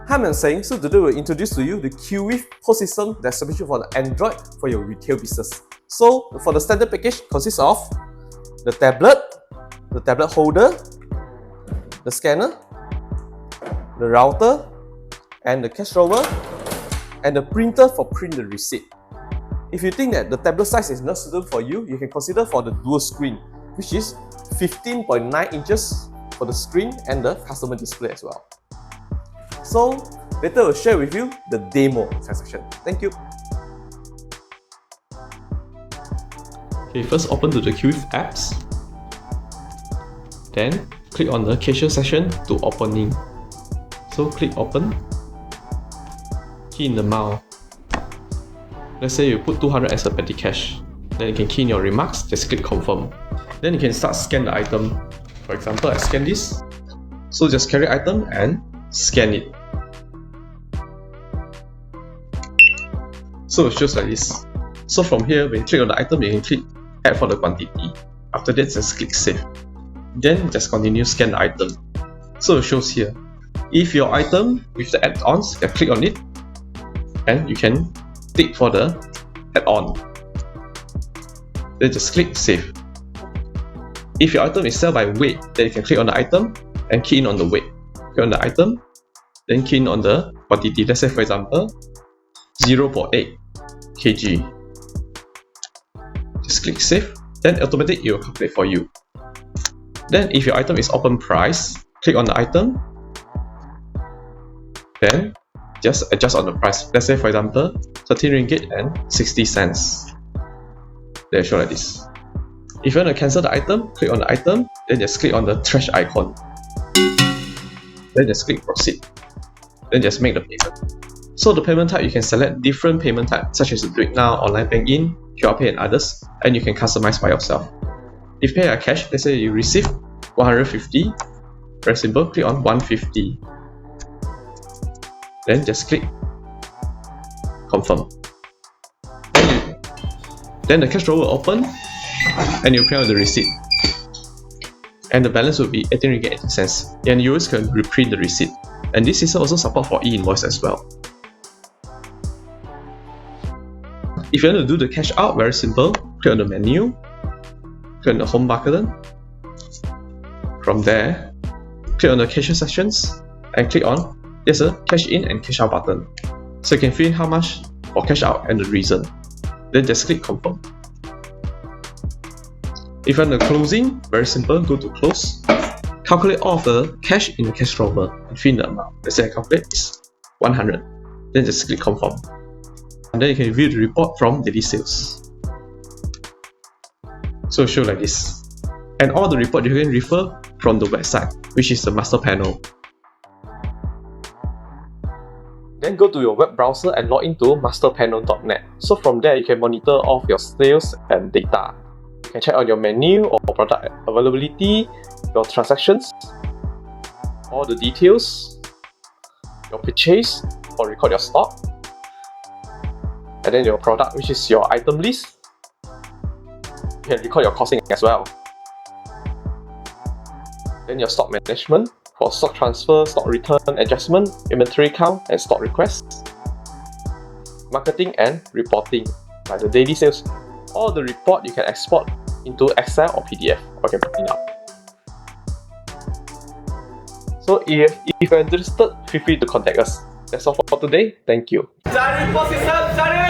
Hi, I'm Seng. So today we'll introduce to you the Qwift POS system that's special for the Android for your retail business. So for the standard package consists of the tablet holder, the scanner, the router, and the cash drawer, and the printer for print the receipt. If you think that the tablet size is not suitable for you, you can consider for the dual screen, which is 15.9 inches for the screen and the customer display as well. So later we'll share with you the demo transaction. Thank you. Okay, first open to the Qwift apps. Then click on the Cashier section to opening. So click open. Key in the amount. Let's say you put 200 as a petty cash. Then you can key in your remarks, just click confirm. Then you can start scan the item. For example, I scan this. So just carry item and scan it. So it shows like this. So from here, when you click on the item, you can click add for the quantity. After that, just click save. Then just continue scan the item. So it shows here. If your item with the add-ons, you can click on it and you can tick for the add-on. Then just click save. If your item is sold by weight, then you can click on the item and key in on the weight. Click on the item, then key in on the quantity. Let's say for example 0.8 kg. Just click save, then automatically it will calculate for you. Then if your item is open price, click on the item, then just adjust on the price. Let's say for example 13 ringgit and 60 cents. They show like this. If you want to cancel the item, click on the item, then just click on the trash icon. Then just click proceed. Then just make the payment. So the payment type, you can select different payment types such as do it now, online banking, QR Pay and others, and you can customize by yourself. If you pay by cash, let's say you receive 150, very simple, click on 150. Then just click confirm. Then the cash drawer will open and you print out the receipt. And the balance will be 18 ringgit 80 cents. And you always can reprint the receipt. And this system also support for e-invoice as well. If you want to do the cash out, very simple, click on the menu, click on the home button. From there, click on the cashier sections and click on there's a cash in and cash out button. So you can fill in how much for cash out and the reason. Then just click confirm. If you want the closing, very simple, go to close. Calculate all of the cash in the cash drawer and fill in the amount. Let's say I calculate is 100. Then just click confirm. And then you can view the report from daily sales. So show like this. And all the report you can refer from the website, which is the Masterpanel. Then go to your web browser and log into masterpanel.net. So from there you can monitor all of your sales and data. You can check on your menu or product availability, your transactions, all the details, your purchase or record your stock, and then your product, which is your item list. You can record your costing as well. Then your stock management for stock transfer, stock return adjustment, inventory count and stock requests. Marketing and reporting, like the daily sales. All the report you can export into Excel or PDF or you can print out. So if you're interested, feel free to contact us. That's all for today. Thank you. Cari POS system, cari